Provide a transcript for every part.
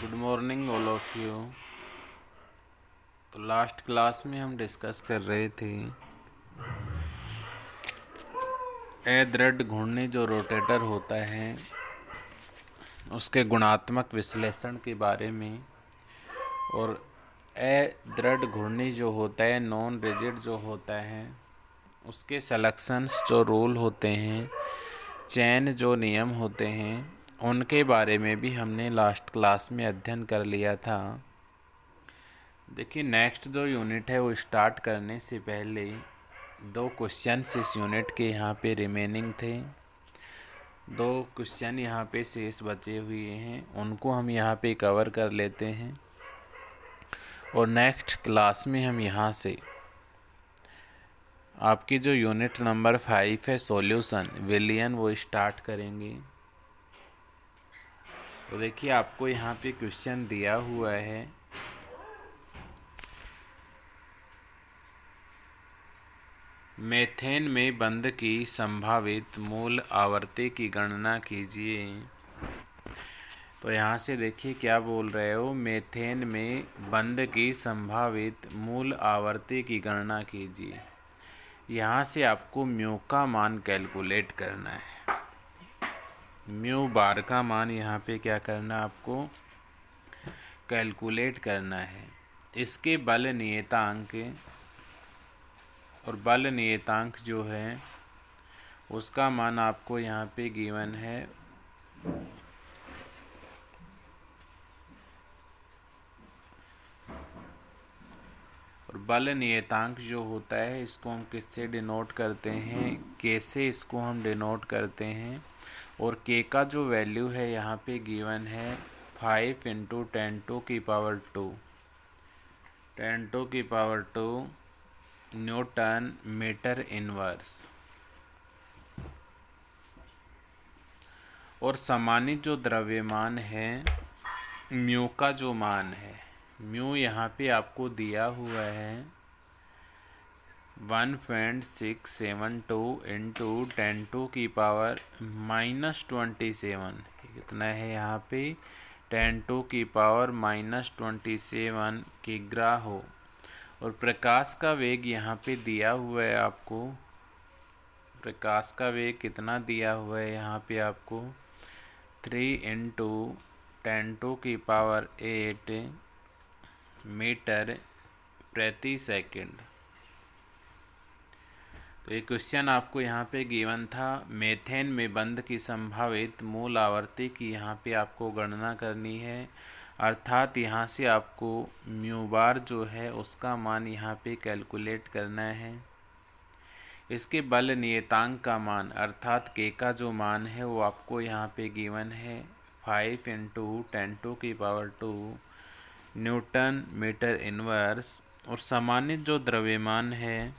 Good morning all of you. तो last class में हम डिस्कस कर रहे थे दृढ़ घूर्णी जो रोटेटर होता है उसके गुणात्मक विश्लेषण के बारे में, और दृढ़ घूर्णी जो होता है नॉन रिजिड जो होता है उसके सिलेक्शंस जो रूल होते हैं, चयन जो नियम होते हैं, उनके बारे में भी हमने लास्ट क्लास में अध्ययन कर लिया था। देखिए नेक्स्ट जो यूनिट है वो स्टार्ट करने से पहले दो क्वेश्चंस इस यूनिट के यहाँ पे रिमेनिंग थे। दो क्वेश्चन यहाँ पे शेष बचे हुए हैं, उनको हम यहाँ पे कवर कर लेते हैं और नेक्स्ट क्लास में हम यहाँ से आपकी जो यूनिट नंबर 5 है सॉल्यूशन विलियन वो स्टार्ट करेंगे। तो देखिए आपको यहाँ पे क्वेश्चन दिया हुआ है, मीथेन में बंध की संभावित मूल आवर्ती की गणना कीजिए। तो यहाँ से देखिए क्या बोल रहे हो, मीथेन में बंध की संभावित मूल आवर्ती की गणना कीजिए। यहाँ से आपको म्यू का मान कैलकुलेट करना है। म्यू बार का मान यहाँ पे क्या करना है, आपको कैलकुलेट करना है। इसके बल नियतांक और बल नियतांक जो है उसका मान आपको यहाँ पे गिवन है। और बल नियतांक जो होता है इसको हम किससे डिनोट करते हैं, के से इसको हम डिनोट करते हैं। और के का जो वैल्यू है यहाँ पे गिवन है 5 × 10⁻², 10⁻², न्यूटन मीटर इनवर्स। और समानित जो द्रव्यमान है म्यू का जो मान है, म्यू यहाँ पे आपको दिया हुआ है 1.672 × 10⁻⁻27। कितना है यहाँ पे 10⁻⁻27 किग्रा हो। और प्रकाश का वेग यहाँ पे दिया हुआ है आपको, प्रकाश का वेग कितना दिया हुआ है यहाँ पे आपको 3 × 10⁸ मीटर प्रति सेकंड। तो ये क्वेश्चन आपको यहाँ पे गिवन था, मीथेन में बंध की संभावित मूल आवर्ती की यहाँ पे आपको गणना करनी है। अर्थात यहाँ से आपको म्यू बार जो है उसका मान यहाँ पे कैलकुलेट करना है। इसके बल नियतांक का मान अर्थात के का जो मान है वो आपको यहाँ पे गिवन है 5 × 10⁻² न्यूटन मीटर इनवर्स। और समानित जो द्रव्यमान है,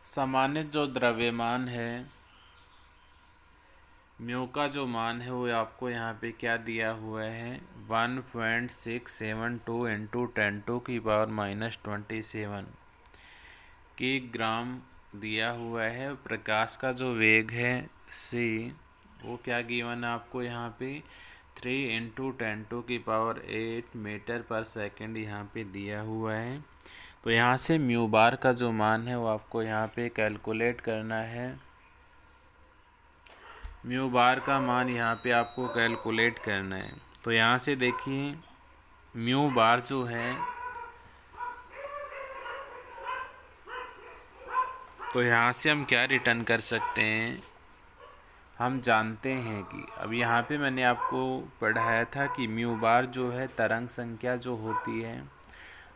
समानित जो द्रव्यमान है म्यू का जो मान है वो आपको यहाँ पे क्या दिया हुआ है 1.672 × 10⁻⁻27 के ग्राम दिया हुआ है। प्रकाश का जो वेग है c वो क्या गिवन है आपको यहाँ पे 3 × 10⁸ मीटर पर सेकंड यहाँ पे दिया हुआ है। तो यहाँ से म्यू बार का जो मान है वो आपको यहाँ पे कैलकुलेट करना है। म्यू बार का मान यहाँ पे आपको कैलकुलेट करना है। तो यहाँ से देखिए म्यू बार जो है, तो यहाँ से हम क्या रिटर्न कर सकते हैं, हम जानते हैं कि अब यहाँ पे मैंने आपको पढ़ाया था कि म्यू बार जो है तरंग संख्या जो होती है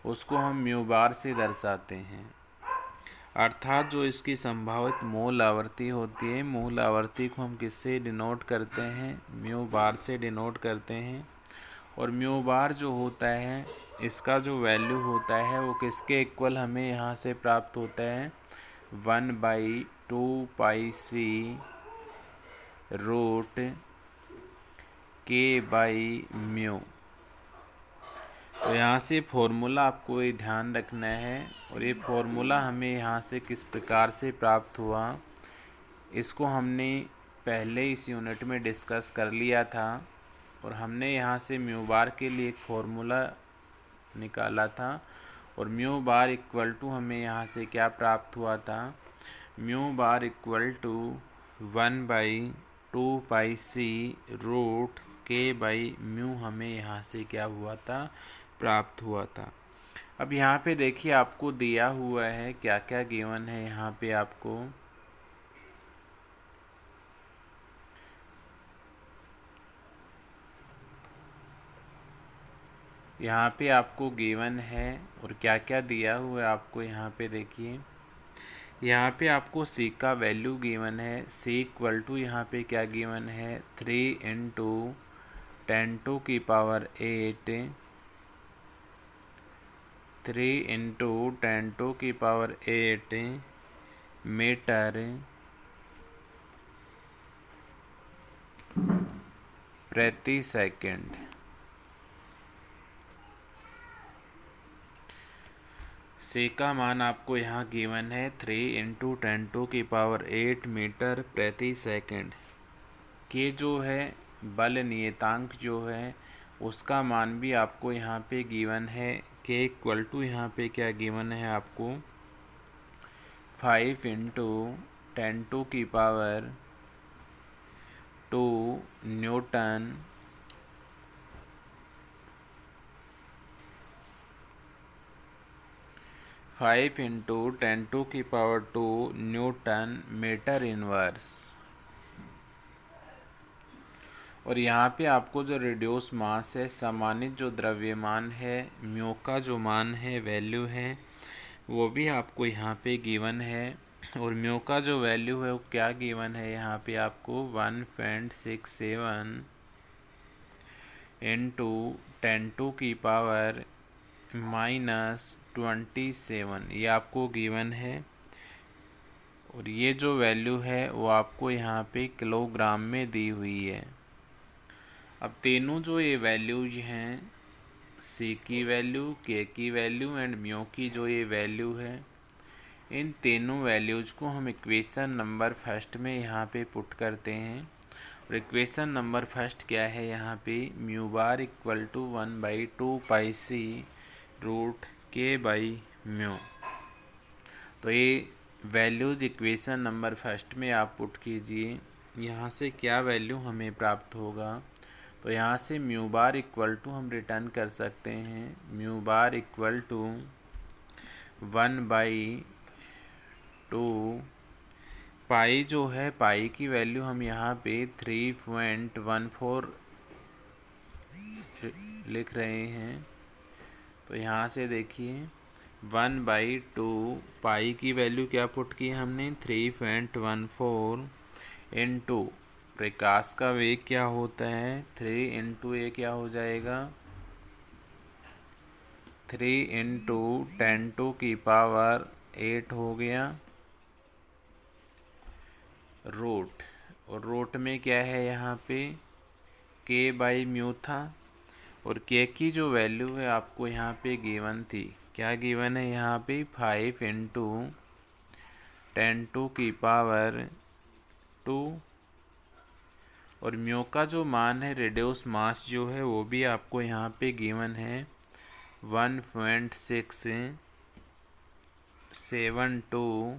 उसको हम म्यू बार से दर्शाते हैं। अर्थात जो इसकी संभावित मूल आवर्ती होती है, मूल आवर्ती को हम किससे डिनोट करते हैं, म्यू बार से डिनोट करते हैं। और म्यू बार जो होता है इसका जो वैल्यू होता है वो किसके इक्वल हमें यहाँ से प्राप्त होता है 1/2πc √k/μ। तो यहाँ से फॉर्मूला आपको ये ध्यान रखना है। और ये फॉर्मूला हमें यहाँ से किस प्रकार से प्राप्त हुआ इसको हमने पहले इस यूनिट में डिस्कस कर लिया था। और हमने यहाँ से म्यू बार के लिए एक फॉर्मूला निकाला था और म्यू बार इक्वल टू हमें यहाँ से क्या प्राप्त हुआ था, mu bar equal to 1/2πc root k by mu हमें यहाँ से क्या हुआ था, प्राप्त हुआ था। अब यहाँ पे देखिए आपको दिया हुआ है क्या क्या गिवन है। यहाँ पे आपको गिवन है और क्या क्या दिया हुआ है आपको यहाँ पे देखिए। यहाँ पे आपको c का वैल्यू गिवन है, c इक्वल टू यहाँ पे क्या गिवन है 3 × 10⁸, 3 × 10⁸ मीटर प्रति सेकंड। c का मान आपको यहाँ गिवन है 3 × 10⁸ मीटर प्रति सेकंड। के जो है बल नियतांक जो है उसका मान भी आपको यहाँ पे गिवन है। के इक्वल टू यहाँ पे क्या गिवन है आपको 5 × 10⁻² न्यूटन मीटर इनवर्स। और यहाँ पे आपको जो रिड्यूस मास है, समानित जो द्रव्यमान है, म्यू का जो मान है, वैल्यू है, वो भी आपको यहाँ पे गिवन है। और म्यू का जो वैल्यू है वो क्या गिवन है यहाँ पे आपको 1.67 × 10⁻⁻27 ये आपको गिवन है। और ये जो वैल्यू है वो आपको यहाँ पे किलोग्राम में दी हुई है। अब तीनों जो ये वैल्यूज हैं, c की वैल्यू, k की वैल्यू एंड म्यू की जो ये वैल्यू है, इन तीनों वैल्यूज को हम इक्वेशन नंबर फर्स्ट में यहाँ पे पुट करते हैं। और इक्वेशन नंबर फर्स्ट क्या है यहाँ पे, mu bar equal to 1/2πc root k by mu. तो ये वैल्यूज इक्वेशन नंबर फर्स्ट में आप पुट कीजिए। यहाँ से क्या वैल्यू हमें प्राप्त होगा, तो यहाँ से म्यू बार इक्वल टू हम रिटर्न कर सकते हैं, म्यू बार इक्वल टू 1/2 पाई जो है, पाई की वैल्यू हम यहाँ पे 3.14 लिख रहे हैं। तो यहाँ से देखिए 1/2 पाई की वैल्यू क्या पुट की हमने 3.14 इंटू प्रकाश का वेग क्या होता है 3 इंटू ए क्या हो जाएगा 3 × 10⁸ हो गया रूट। और रूट में क्या है यहाँ पे के बाई म्यू था। और के की जो वैल्यू है आपको यहाँ पे गिवन थी, क्या गिवन है यहाँ पे 5 × 10⁻²। और म्यू का जो मान है, रेडियस मास जो है, वो भी आपको यहाँ पे गिवन है 1.672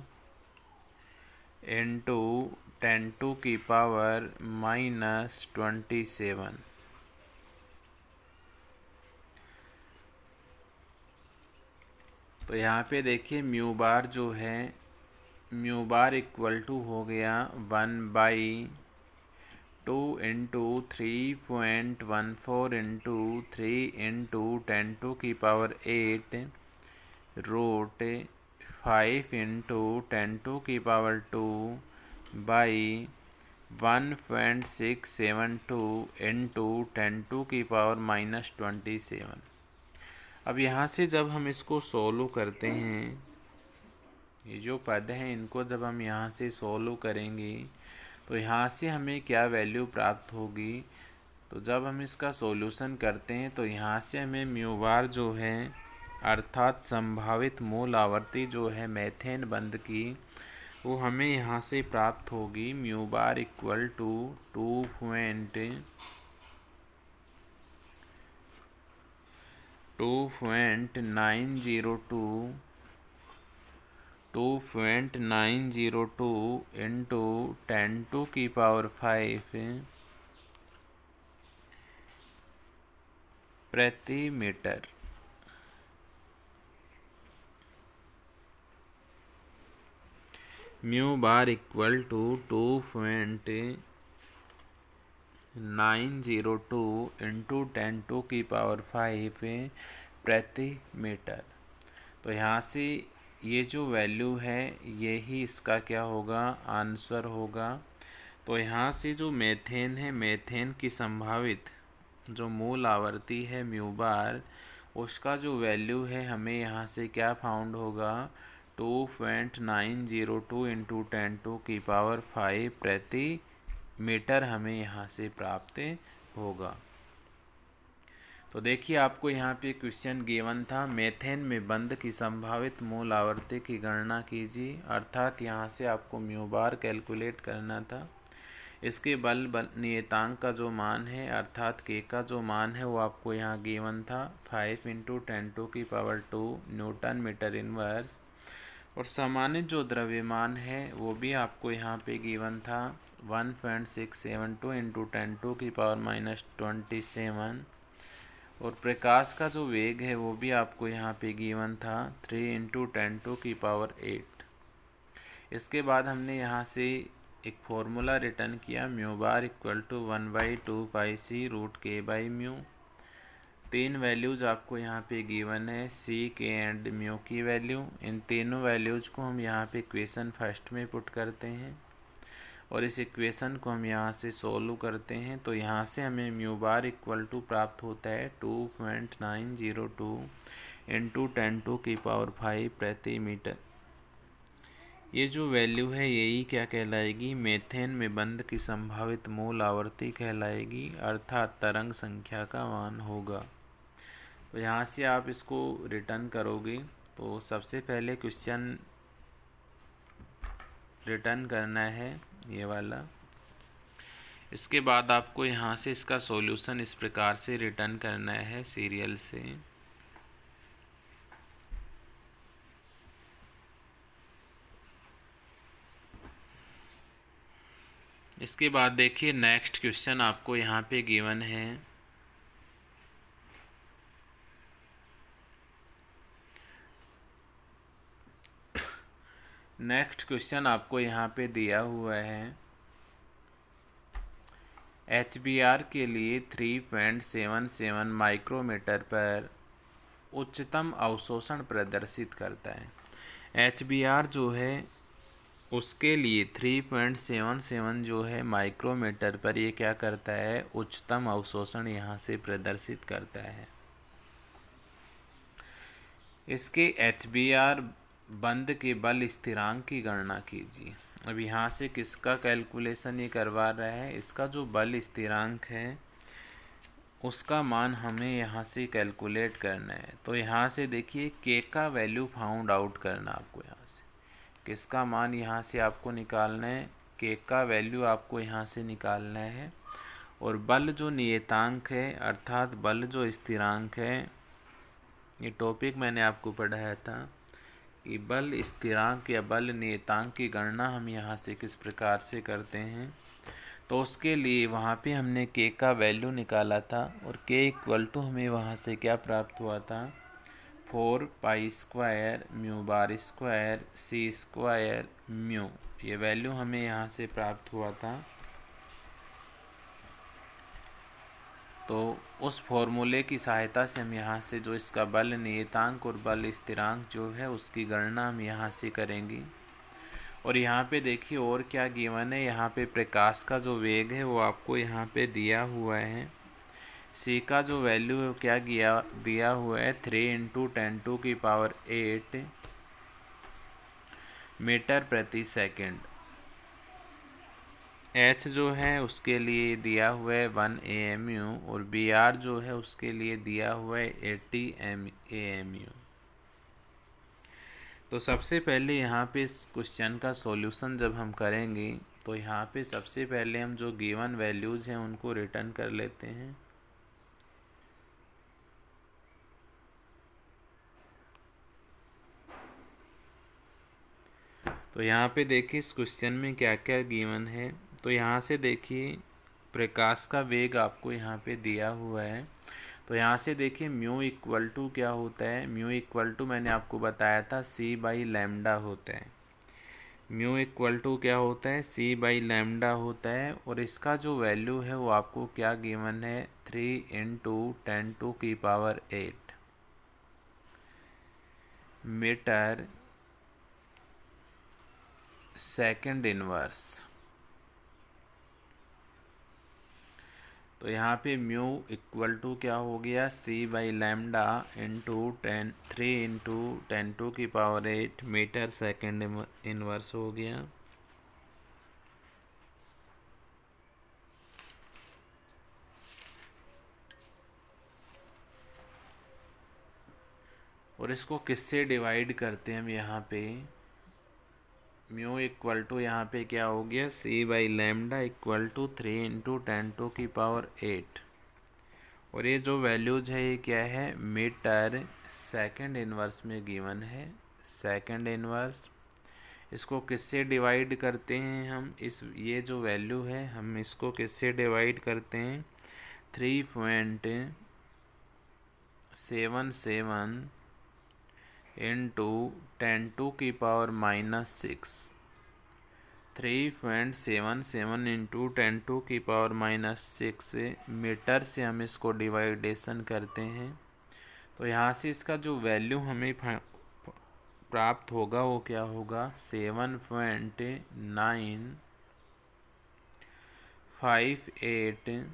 इंटू 10⁻⁻27। तो यहाँ पे देखिए म्यू बार जो है, म्यू बार इक्वल टू हो गया 1/2 into 3.14 into 3 into 10⁸ root 5 into 10⁻² by 1.672 into 10⁻⁻27। अब यहाँ से जब हम इसको सोल्व करते हैं, ये जो पद हैं इनको जब हम यहाँ से सोल्व करेंगे तो यहाँ से हमें क्या वैल्यू प्राप्त होगी। तो जब हम इसका सॉल्यूशन करते हैं तो यहाँ से हमें म्यू बार जो है, अर्थात संभावित मूल आवर्ती जो है मीथेन बंध की, वो हमें यहाँ से प्राप्त होगी mu bar equal to 2.0 2.902 into 10⁵ प्रति metre. Mu bar equal to 2.902 into 10⁵ प्रति मीटर। तो यहाँ से ये जो वैल्यू है यही इसका क्या होगा, आंसर होगा। तो यहाँ से जो मीथेन है, मीथेन की संभावित जो मूल आवर्ती है म्यू बार, उसका जो वैल्यू है हमें यहाँ से क्या फाउंड होगा, 2.902 इंटू 10⁵ प्रति मीटर हमें यहाँ से प्राप्त होगा। तो देखिए आपको यहाँ पे क्वेश्चन गिवन था, मीथेन में बंध की संभावित मूल आवर्ती की गणना कीजिए। अर्थात यहाँ से आपको म्यू बार कैलकुलेट करना था। इसके बल नियतांक का जो मान है अर्थात के का जो मान है वो आपको यहाँ गिवन था 5 इंटू 10⁵2 न्यूटन मीटर इनवर्स। और सामान्य जो द्रव्यमान है वो भी आपको यहाँ पे गिवन था 1.672 इंटू 10⁻⁻27। और प्रकाश का जो वेग है वो भी आपको यहाँ पे गिवन था 3 इंटू 10⁸। इसके बाद हमने यहाँ से एक फॉर्मूला रिटर्न किया, mu bar equal to 1/2πc√k/μ। तीन वैल्यूज़ आपको यहाँ पे गिवन है, सी, के एंड म्यू की वैल्यू। इन तीनों वैल्यूज़ को हम यहाँ पे इक्वेशन फर्स्ट में पुट करते हैं और इस इक्वेशन को हम यहाँ से सोल्व करते हैं। तो यहाँ से हमें म्यू बार इक्वल टू प्राप्त होता है 2.902 इंटू 10⁵ प्रति मीटर। ये जो वैल्यू है यही क्या कहलाएगी, मीथेन में बंध की संभावित मूल आवर्ती कहलाएगी, अर्थात तरंग संख्या का मान होगा। तो यहाँ से आप इसको रिटर्न करोगे तो सबसे पहले क्वेश्चन रिटर्न करना है ये वाला। इसके बाद आपको यहाँ से इसका सॉल्यूशन इस प्रकार से रिटर्न करना है सीरियल से। इसके बाद देखिए नेक्स्ट क्वेश्चन आपको यहाँ पे गिवन है, नेक्स्ट क्वेश्चन आपको यहाँ पे दिया हुआ है HBr के लिए 3.77 माइक्रोमीटर पर उच्चतम अवशोषण प्रदर्शित करता है। HBr जो है उसके लिए 3.77 जो है माइक्रोमीटर पर ये क्या करता है, उच्चतम अवशोषण यहाँ से प्रदर्शित करता है। इसके HBr बंध के बल स्थिरांक की गणना कीजिए। अब यहाँ से किसका कैलकुलेशन ये करवा रहा है, इसका जो बल स्थिरांक है उसका मान हमें यहाँ से कैलकुलेट करना है। तो यहाँ से देखिए के का वैल्यू फाउंड आउट करना आपको, यहाँ से किसका मान यहाँ से आपको निकालना है, के का वैल्यू आपको यहाँ से निकालना है। और बल जो नियतांक है अर्थात बल जो स्थिरांक है, ये टॉपिक मैंने आपको पढ़ाया था कि बल स्थिरांक या बल नियतांक की गणना हम यहाँ से किस प्रकार से करते हैं। तो उसके लिए वहाँ पे हमने के का वैल्यू निकाला था और के इक्वल टू हमें वहाँ से क्या प्राप्त हुआ था, 4π² mu bar square c square mu, ये वैल्यू हमें यहाँ से प्राप्त हुआ था। तो उस फॉर्मूले की सहायता से हम यहाँ से जो इसका बल नियतांक और बल स्थिरांक जो है उसकी गणना हम यहाँ से करेंगे। और यहाँ पे देखिए और क्या गिवन है, यहाँ पे प्रकाश का जो वेग है वो आपको यहाँ पे दिया हुआ है। सी का जो वैल्यू है क्या दिया हुआ है, 3 इंटू 10⁸ मीटर प्रति सेकंड। एच जो है उसके लिए दिया हुआ है 1 AMU और BR जो है उसके लिए दिया हुआ है 80 AMU। तो सबसे पहले यहाँ पे इस क्वेश्चन का सॉल्यूशन जब हम करेंगे तो यहाँ पे सबसे पहले हम जो गिवन वैल्यूज़ हैं उनको रिटर्न कर लेते हैं। तो यहाँ पे देखिए इस क्वेश्चन में क्या क्या गिवन है। तो यहाँ से देखिए प्रकाश का वेग आपको यहाँ पे दिया हुआ है। तो यहाँ से देखिए म्यू इक्वल टू क्या होता है, म्यू इक्वल टू मैंने आपको बताया था सी बाई लैम्डा होता है। म्यू इक्वल टू क्या होता है, सी बाई लैम्डा होता है। और इसका जो वैल्यू है वो आपको क्या गिवन है, 3 × 10⁸ मीटर सेकंड इनवर्स। तो यहाँ पे म्यू इक्वल टू क्या हो गया, C by lambda into 3 × 10⁸ metre second inverse हो गया। और इसको किससे डिवाइड करते हैं हम, यहाँ पे म्यू इक्वल टू यहाँ पे क्या हो गया, C by lambda equal to 3 × 10⁸। और ये जो वैल्यूज है ये क्या है, मीटर सेकंड इनवर्स में गिवन है, सेकंड इनवर्स। इसको किससे डिवाइड करते हैं हम, इस ये जो वैल्यू है हम इसको किससे डिवाइड करते हैं, 3.77 इंटू 10⁻⁻6। 3.77 इंटू 10⁻⁻6 मीटर से हम इसको डिवाइडेशन करते हैं। तो यहाँ से इसका जो वैल्यू हमें प्राप्त होगा वो क्या होगा, 7.958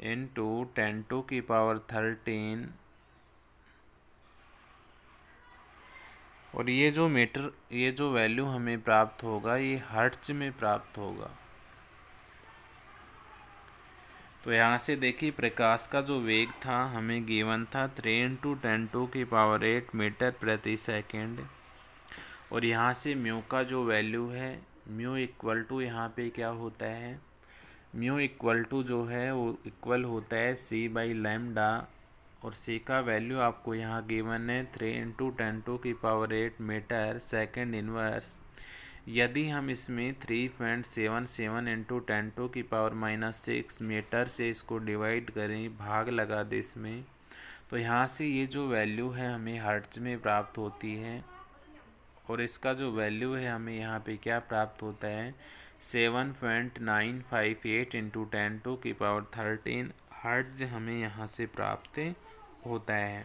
इंटू 10⁻13। और ये जो वैल्यू हमें प्राप्त होगा ये हर्ट्ज में प्राप्त होगा। तो यहाँ से देखिए प्रकाश का जो वेग था हमें गिवन था 3 × 10⁸ मीटर प्रति सेकंड। और यहाँ से म्यू का जो वैल्यू है, म्यू इक्वल टू यहाँ पे क्या होता है, म्यू इक्वल टू जो है वो इक्वल होता है सी बाई लैम्डा। और सी का वैल्यू आपको यहाँ गिवन है 3 × 10⁸ मीटर सेकंड इनवर्स। यदि हम इसमें 3.77 इंटू 10⁻⁻6 मीटर से इसको डिवाइड करें, भाग लगा दे इसमें, तो यहाँ से ये जो वैल्यू है हमें हर्ट्ज में प्राप्त होती है। और इसका जो वैल्यू है हमें यहाँ पे क्या प्राप्त होता है, 7.958 इंटू 10⁻13 हर्ट्ज हमें यहाँ से प्राप्त होता है।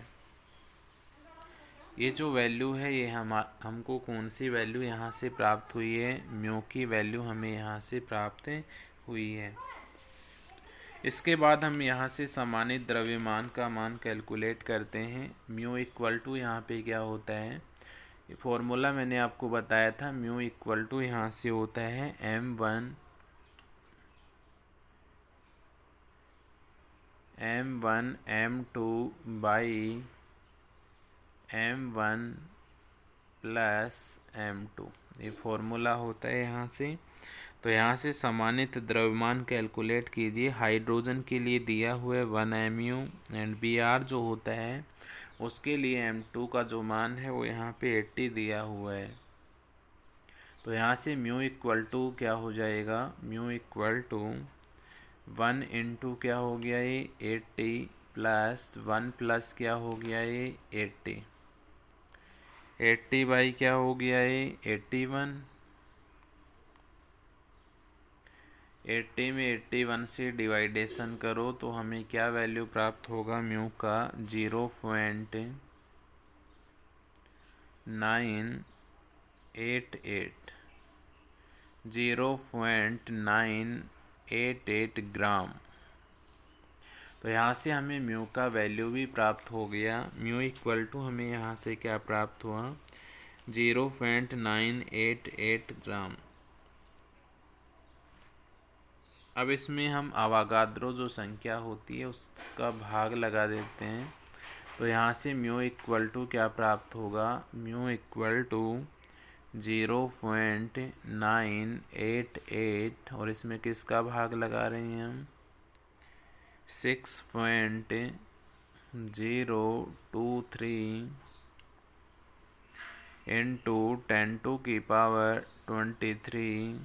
ये जो वैल्यू है ये हमको कौन सी वैल्यू यहाँ से प्राप्त हुई है, म्यू की वैल्यू हमें यहाँ से प्राप्त हुई है। इसके बाद हम यहाँ से समानित द्रव्यमान का मान कैलकुलेट करते हैं। म्यू इक्वल टू यहाँ पे क्या होता है, ये फॉर्मूला मैंने आपको बताया था, म्यू इक्वल टू यहाँ से होता है m1 m2 by m1 plus m2, ये फॉर्मूला होता है यहाँ से। तो यहाँ से समानित द्रव्यमान कैलकुलेट कीजिए। हाइड्रोजन के लिए दिया हुआ है 1 mu एंड Br जो होता है उसके लिए m2 का जो मान है वो यहाँ पे 80 दिया हुआ है। तो यहाँ से म्यू इक्वल टू क्या हो जाएगा, म्यू इक्वल टू 1 इंटू क्या हो गया ये 80 प्लस 1 प्लस क्या हो गया ये 80 बाई क्या हो गया ये 81। 80 में 81 से डिवाइडेशन करो तो हमें क्या वैल्यू प्राप्त होगा, म्यू का 0.988 ग्राम। तो यहाँ से हमें म्यू का वैल्यू भी प्राप्त हो गया। म्यू इक्वल टू हमें यहाँ से क्या प्राप्त हुआ, 0.988 ग्राम। अब इसमें हम अवागाद्रो जो संख्या होती है उसका भाग लगा देते हैं। तो यहाँ से म्यू इक्वल टू क्या प्राप्त होगा, म्यू इक्वल टू 0.988 और इसमें किसका भाग लगा रहे हैं हम, 6.023 इंटू 10⁻23।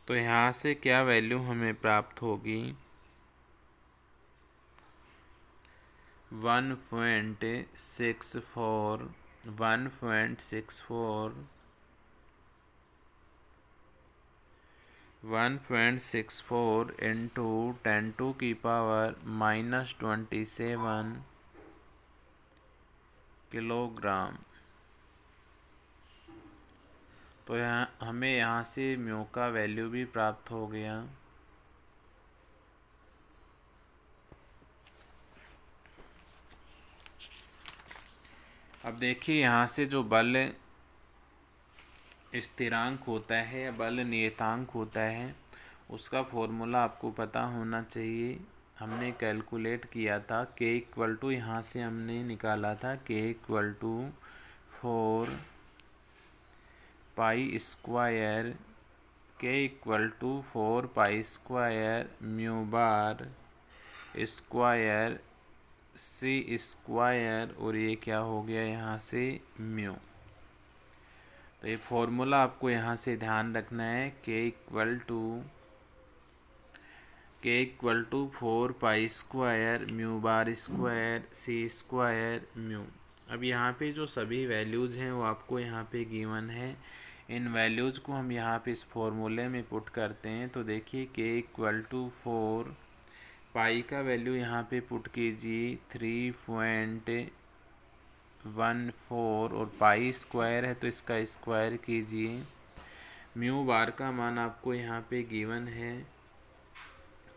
तो यहाँ से क्या वैल्यू हमें प्राप्त होगी? 1.64 इंटू 10⁻27 किलोग्राम। तो हमें यहाँ से म्यू का वैल्यू भी प्राप्त हो गया। अब देखिए यहाँ से जो बल स्थिरांक होता है या बल नियतांक होता है उसका फॉर्मूला आपको पता होना चाहिए। हमने कैलकुलेट किया था के इक्वल टू, यहाँ से हमने निकाला था k equal to 4 pi square, k equal to 4 pi square mu bar square c square, और ये क्या हो गया यहाँ से म्यू। तो ये फॉर्मूला आपको यहाँ से ध्यान रखना है, k equal to 4 pi square mu bar square c square mu. अब यहाँ पे जो सभी वैल्यूज़ हैं वो आपको यहाँ पे गिवन है। इन वैल्यूज़ को हम यहाँ पे इस फॉर्मूले में पुट करते हैं। तो देखिए के इक्वल टू 4 पाई का वैल्यू यहाँ पे पुट कीजिए 3.14, और पाई स्क्वायर है तो इसका स्क्वायर कीजिए। म्यू बार का मान आपको यहाँ पे गिवन है,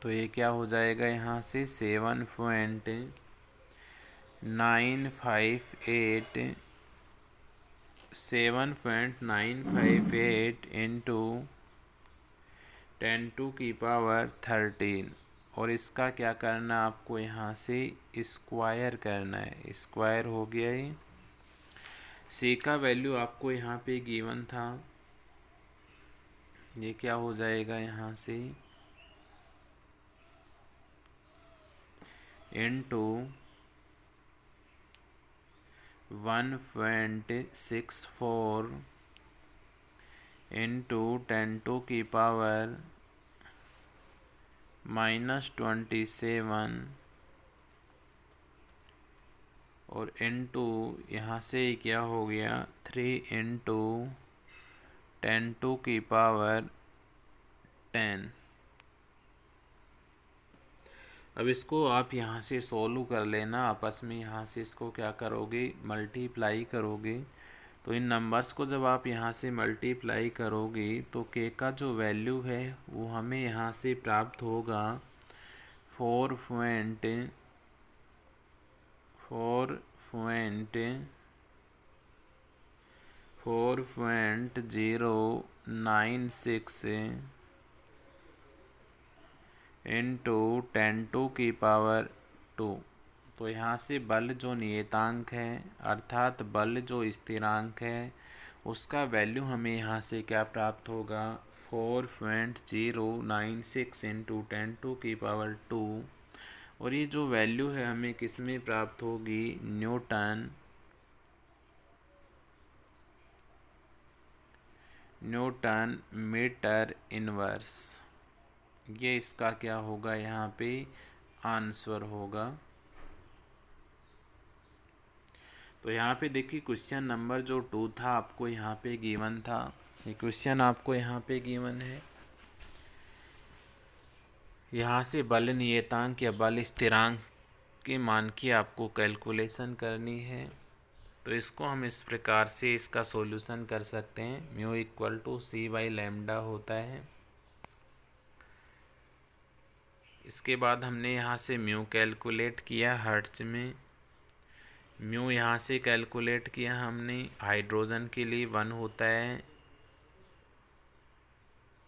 तो ये क्या हो जाएगा यहाँ से 7.958 इंटू 10⁻13, और इसका क्या करना है आपको यहाँ से स्क्वायर करना है। स्क्वायर हो गया ये। सी का वैल्यू आपको यहाँ पे गिवन था, ये क्या हो जाएगा यहाँ से इंटू 1.64 इंटू 10⁻27 और इंटू यहाँ से क्या हो गया 3 इंटू 10⁻10। अब इसको आप यहाँ से सोल्व कर लेना आपस में। यहाँ से इसको क्या करोगे, मल्टीप्लाई करोगे। तो इन नंबर्स को जब आप यहाँ से मल्टीप्लाई करोगे तो के का जो वैल्यू है वो हमें यहाँ से प्राप्त होगा 4.096 इंटू 10⁻²। तो यहाँ से बल जो नियतांक है अर्थात बल जो स्थिरांक है उसका वैल्यू हमें यहाँ से क्या प्राप्त होगा 4.096 इंटू 10⁻²। और ये जो वैल्यू है हमें किस में प्राप्त होगी, न्यूटन मीटर इनवर्स। ये इसका क्या होगा यहाँ पे आंसर होगा। तो यहाँ पे देखिए क्वेश्चन नंबर जो 2 था आपको यहाँ पे गिवन था, ये क्वेश्चन आपको यहाँ पे गिवन है। यहाँ से बल नियतांक या बल स्थिरांक के मान की आपको कैलकुलेशन करनी है। तो इसको हम इस प्रकार से इसका सॉल्यूशन कर सकते हैं। म्यू इक्वल टू c/λ होता है। इसके बाद हमने यहाँ से म्यू कैलकुलेट किया हर्ट्ज में। म्यू यहाँ से कैलकुलेट किया हमने, हाइड्रोजन के लिए 1 होता है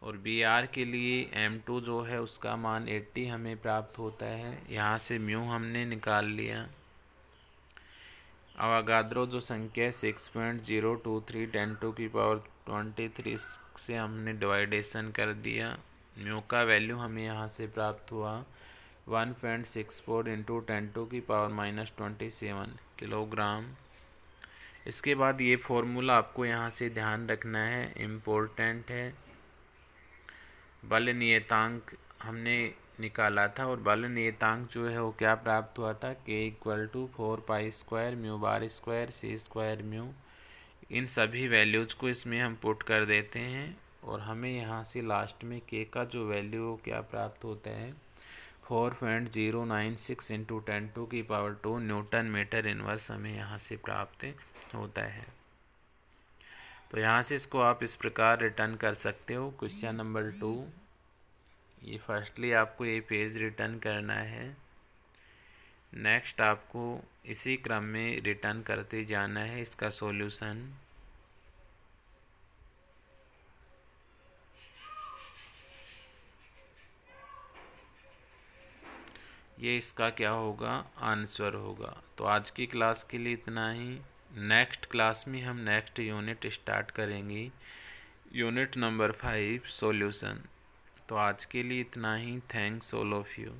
और Br के लिए M2 जो है उसका मान 80 हमें प्राप्त होता है। यहाँ से म्यू हमने निकाल लिया। अवागाद्रो जो संख्या 6.023 10⁻23 से हमने डिवाइडेशन कर दिया। म्यू का वैल्यू हमें यहाँ से प्राप्त हुआ 1.64 इंटू 10⁻⁻27 किलोग्राम। इसके बाद ये फॉर्मूला आपको यहाँ से ध्यान रखना है, इम्पोर्टेंट है। बल नियतांक हमने निकाला था और बल नियतांक जो है वो क्या प्राप्त हुआ था, K = 4π² μ/² c² इन सभी वैल्यूज़ को इसमें हम पुट कर देते हैं और हमें यहाँ से लास्ट में K का जो वैल्यू क्या प्राप्त होता है, 4.096 इंटू 10⁻²² न्यूटन मीटर इनवर्स हमें यहाँ से प्राप्त होता है। तो यहाँ से इसको आप इस प्रकार रिटर्न कर सकते हो। क्वेश्चन नंबर 2, ये फर्स्टली आपको ये पेज रिटर्न करना है। नेक्स्ट आपको इसी क्रम में रिटर्न करते जाना है इसका सॉल्यूशन। ये इसका क्या होगा, आंसर होगा। तो आज की क्लास के लिए इतना ही। नेक्स्ट क्लास में हम नेक्स्ट यूनिट स्टार्ट करेंगे, यूनिट नंबर 5 सॉल्यूशन। तो आज के लिए इतना ही। Thanks all of you.